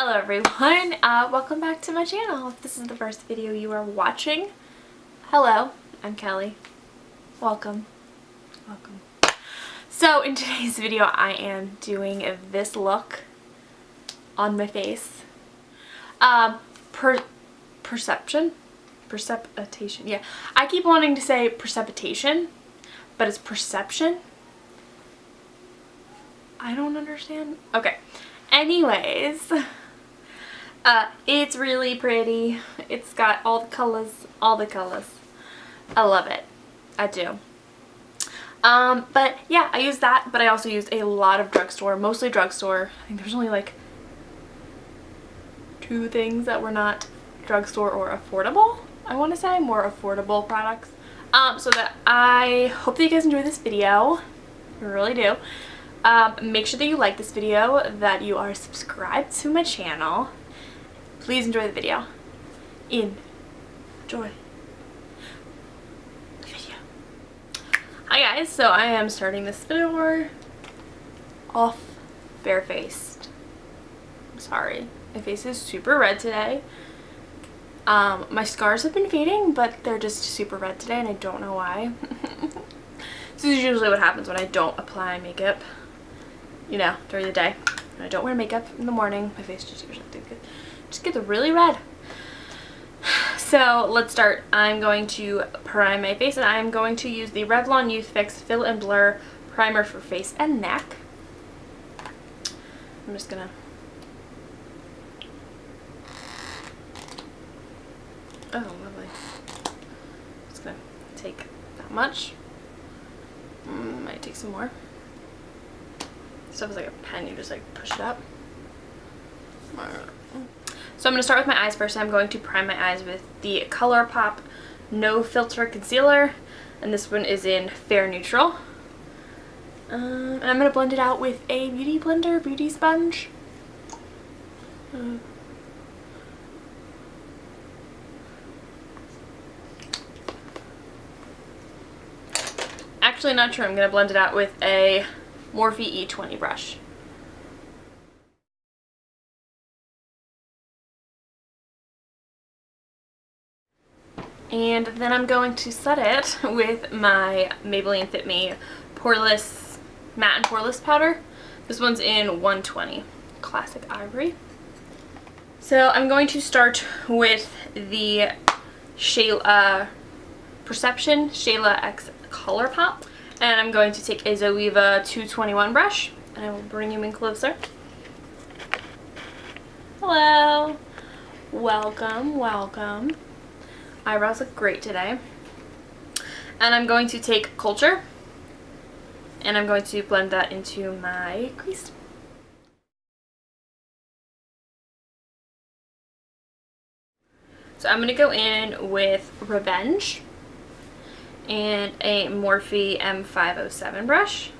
Hello everyone, welcome back to my channel. If this is the first video you are watching, hello, I'm Kelly. Welcome. So in today's video I am doing this look on my face. Precipitation? Yeah. I keep wanting to say precipitation, but it's perception. I don't understand. Okay. Anyways, it's really pretty. It's got all the colors. I love it. I do. But yeah, I used that, but I also used a lot of drugstore, mostly drugstore. I think there's only like 2 things that were not drugstore or affordable. I want to say more affordable products. So that I hope that you guys enjoy this video. I really do. Make sure that you like this video, that you are subscribed to my channel. Please enjoy the video. Enjoy the video. Hi guys, so I am starting this video off barefaced. I'm sorry, my face is super red today. My scars have been fading, but they're just super red today and I don't know why. This is usually what happens when I don't apply makeup, you know, during the day. When I don't wear makeup in the morning, my face just usually gets really red. So let's start. I'm going to prime my face and I'm going to use the Revlon Youth Fix Fill and Blur Primer for face and neck. I'm just gonna... Oh, lovely. Just gonna take that much. Might take some more. Stuff is like a pen, you just like push it up. So I'm going to start with my eyes first. I'm going to prime my eyes with the ColourPop No Filter Concealer, and this one is in Fair Neutral. And I'm going to blend it out with a beauty sponge. Actually, not sure. I'm going to blend it out with a Morphe E20 brush. And then I'm going to set it with my Maybelline Fit Me Poreless Matte and Poreless Powder. This one's in 120 Classic Ivory. So I'm going to start with the Perception Shayla X ColourPop. And I'm going to take a Zoeva 221 brush, and I will bring you in closer. Hello. Welcome. Eyebrows look great today. And I'm going to take Culture, and I'm going to blend that into my crease. So I'm going to go in with Revenge and a Morphe M507 brush,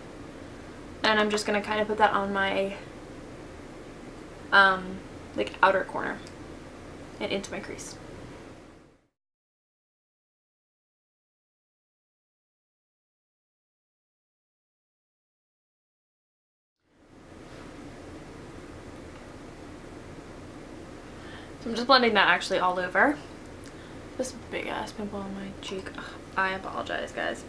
and I'm just going to kind of put that on my like outer corner and into my crease. So I'm just blending that actually all over. This big ass pimple on my cheek. Ugh, I apologize, guys.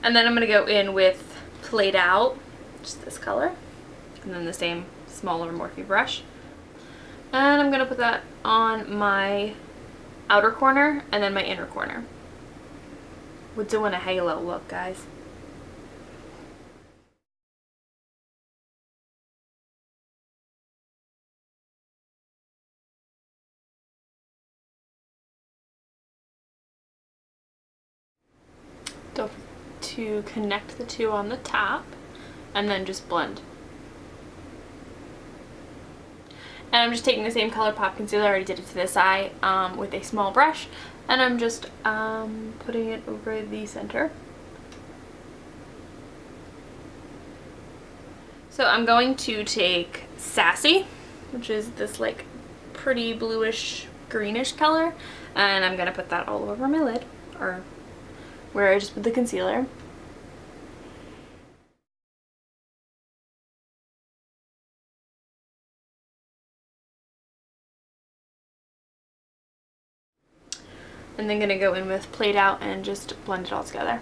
And then I'm going to go in with Played Out, just this color, and then the same smaller Morphe brush. And I'm going to put that on my outer corner and then my inner corner. We're doing a halo look, guys. Don't forget to connect the two on the top and then just blend. And I'm just taking the same ColourPop concealer, I already did it to this eye, with a small brush, and I'm just putting it over the center. So I'm going to take Sassy, which is this like pretty bluish greenish color, and I'm going to put that all over my lid, or where I just put the concealer. And then gonna go in with Played Out and just blend it all together.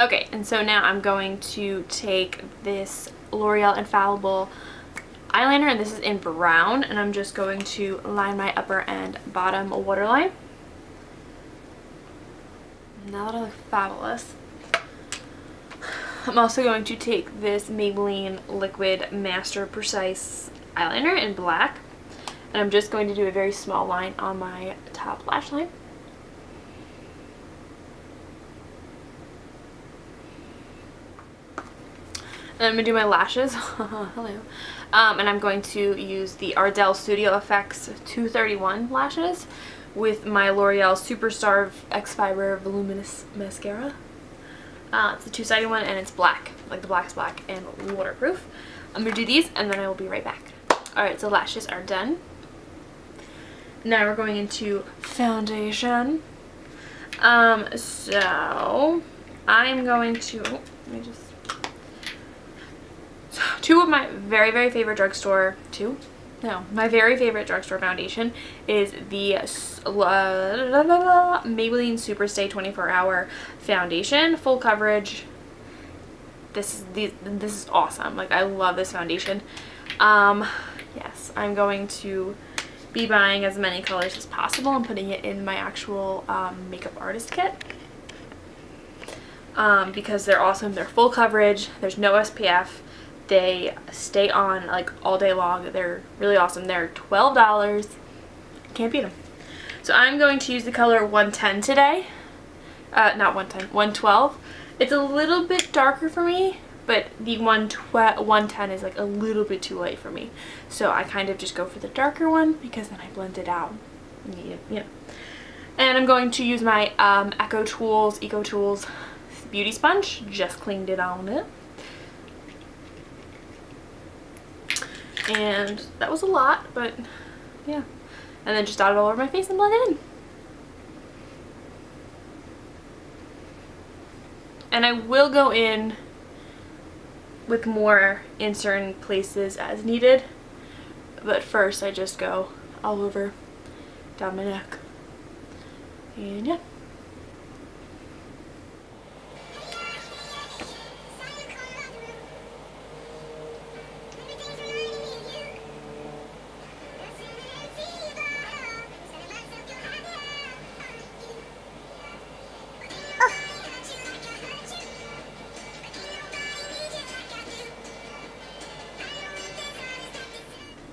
Okay, and so now I'm going to take this L'Oreal Infallible eyeliner, and this is in brown, and I'm just going to line my upper and bottom waterline. Now that I look fabulous, I'm also going to take this Maybelline Liquid Master Precise eyeliner in black, and I'm just going to do a very small line on my top lash line. And I'm going to do my lashes. Hello. And I'm going to use the Ardell Studio Effects 231 lashes with my L'Oreal Superstar X Fiber Voluminous Mascara. It's a two-sided one, and it's black. Like, the black's black and waterproof. I'm going to do these, and then I will be right back. Alright, so lashes are done. Now we're going into foundation. So I'm going to, let me just, two of my very, very favorite drugstore, my very favorite drugstore foundation is the Maybelline Superstay 24-Hour Foundation, full coverage. This is awesome. Like, I love this foundation. Yes, I'm going to be buying as many colors as possible and putting it in my actual makeup artist kit. Because they're awesome. They're full coverage. There's no SPF. They stay on like all day long. They're really awesome. They're $12. Can't beat them. So I'm going to use the color 110 today. Not 110, 112. It's a little bit darker for me, but the 110 is like a little bit too light for me. So I kind of just go for the darker one because then I blend it out. Yeah. And I'm going to use my Eco Tools Beauty Sponge. Just cleaned it on it. And that was a lot, but yeah. And then just dot it all over my face and blend it in. And I will go in with more in certain places as needed. But first I just go all over down my neck. And yeah.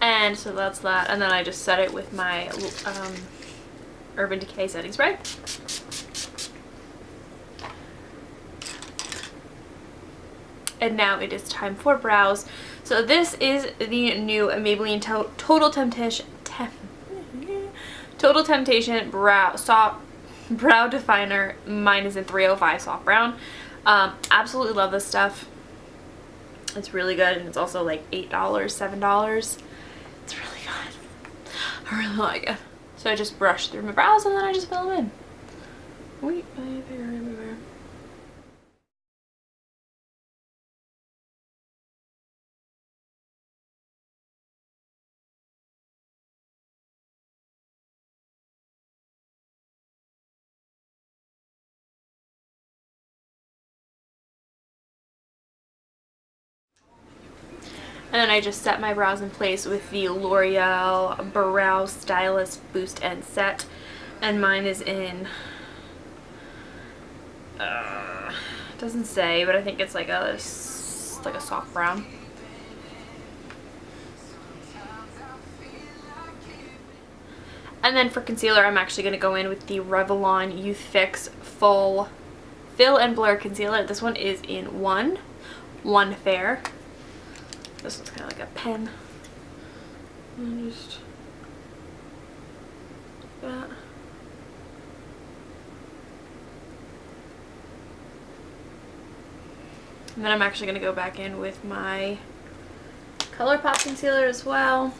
And so that's that, and then I just set it with my Urban Decay setting spray. And now it is time for brows. So this is the new Maybelline Total Temptation Brow Definer. Mine is in 305 Soft Brown. Absolutely love this stuff. It's really good, and it's also like $8, $7. It's really good. I really like it. So I just brush through my brows and then I just fill them in. Wait, my hair everywhere. And then I just set my brows in place with the L'Oreal Brow Stylist Boost and Set. And mine is in, doesn't say, but I think it's like a soft brown. And then for concealer, I'm actually going to go in with the Revlon Youth Fix Full Fill and Blur Concealer. This one is in One Fair. This one's kind of like a pen. And just that. And then I'm actually going to go back in with my ColourPop concealer as well.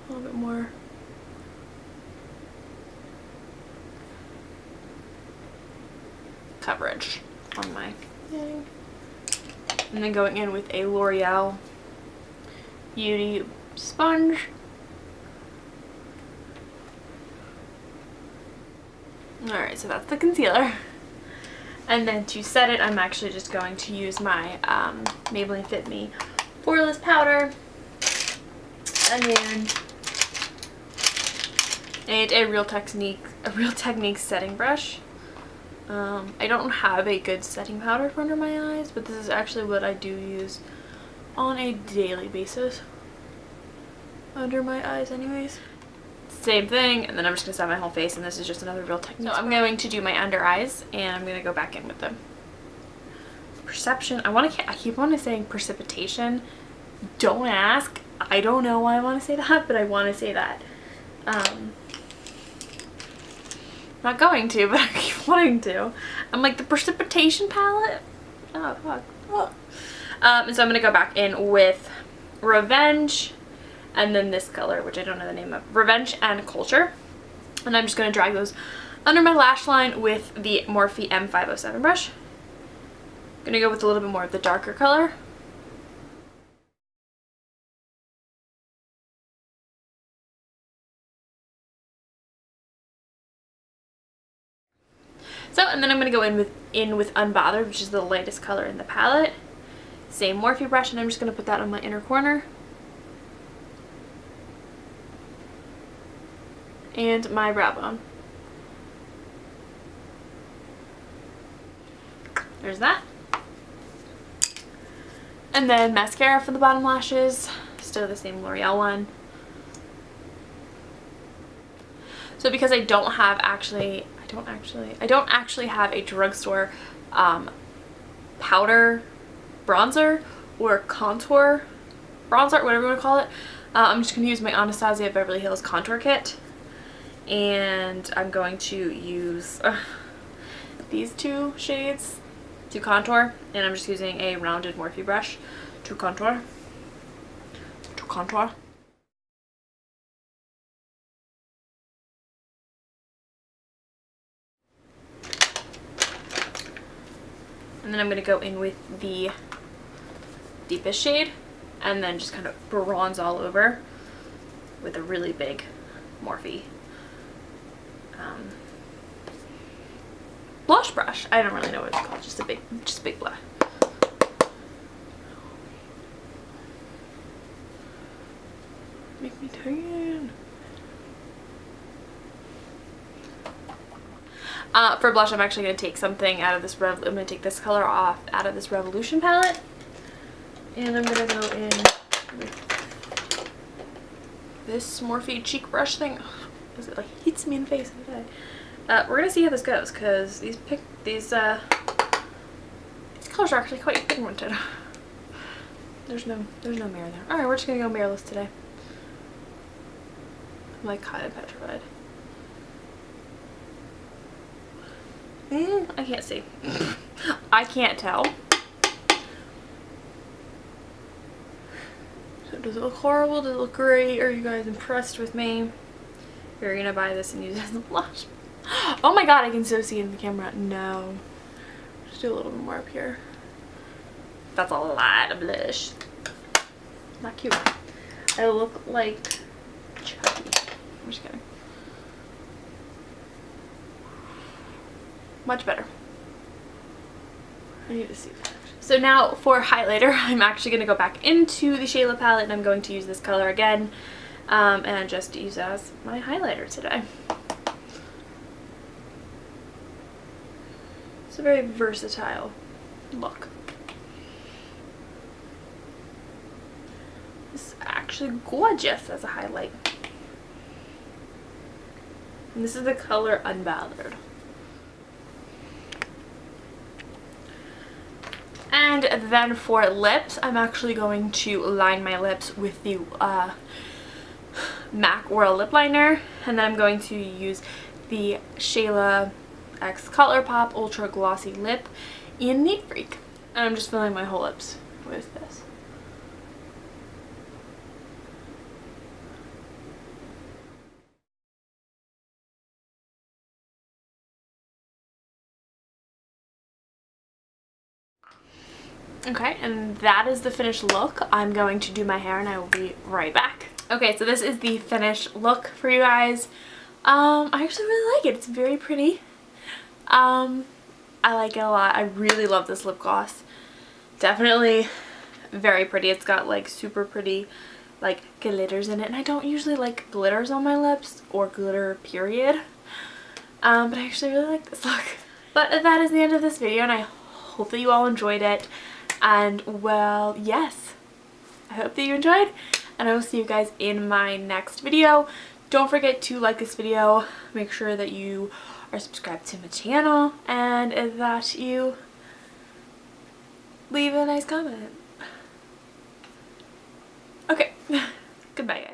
A little bit more. Coverage on my thing. And then going in with a L'Oreal Beauty sponge. Alright, so that's the concealer. And then to set it, I'm actually just going to use my Maybelline Fit Me Poreless powder. And a Real Technique setting brush. I don't have a good setting powder for under my eyes, but this is actually what I do use on a daily basis under my eyes anyways. Same thing, and then I'm just going to set my whole face, and this is just another Real Technique. So I'm going to do my under eyes, and I'm going to go back in with them. Perception. I keep wanting to saying precipitation. Don't ask. I don't know why I want to say that, but I want to say that. Not going to, but I keep wanting to. I'm like, the precipitation palette? Oh, fuck. Oh. And so I'm going to go back in with Revenge, and then this color, which I don't know the name of. Revenge and Culture. And I'm just going to drag those under my lash line with the Morphe M507 brush. I'm going to go with a little bit more of the darker color. So, and then I'm going to go in with Unbothered, which is the lightest color in the palette. Same Morphe brush, and I'm just going to put that on my inner corner. And my brow bone. There's that. And then mascara for the bottom lashes. Still the same L'Oreal one. So because I don't actually have a drugstore powder bronzer or contour bronzer, whatever you want to call it, I'm just going to use my Anastasia Beverly Hills contour kit, and I'm going to use these two shades to contour, and I'm just using a rounded Morphe brush to contour. And then I'm going to go in with the deepest shade and then just kind of bronze all over with a really big Morphe blush brush. I don't really know what it's called, just a big blush. Make me tan. For blush, I'm actually going to take something out of this I'm going to take this color off out of this Revolution palette, and I'm going to go in with this Morphe cheek brush thing. Because it like hits me in the face every day. We're going to see how this goes, because these colors are actually quite pigmented. There's no mirror there. Alright, we're just going to go mirrorless today. I'm like kind of petrified. I can't see. I can't tell. So does it look horrible? Does it look great? Are you guys impressed with me? You're gonna buy this and use it as a blush. Oh my god, I can so see it in the camera. No. Just do a little bit more up here. That's a lot of blush. Not cute. I look like chubby. I'm just kidding. Much better. I need to see that. So now for highlighter, I'm actually going to go back into the Shayla palette, and I'm going to use this color again, and just use it as my highlighter today. It's a very versatile look. It's actually gorgeous as a highlight. And this is the color Unbothered. And then for lips, I'm actually going to line my lips with the MAC Oral Lip Liner. And then I'm going to use the Shayla X ColourPop Ultra Glossy Lip in Neat Freak. And I'm just filling my whole lips with this. Okay, and that is the finished look. I'm going to do my hair and I will be right back. Okay, so this is the finished look for you guys. I actually really like it. It's very pretty. I like it a lot. I really love this lip gloss. Definitely very pretty. It's got like super pretty like glitters in it, and I don't usually like glitters on my lips or glitter period, but I actually really like this look. But that is the end of this video, and I hope that you all enjoyed it. And well, yes, I hope that you enjoyed, and I will see you guys in my next video. Don't forget to like this video, make sure that you are subscribed to my channel, and that you leave a nice comment. Okay, goodbye guys.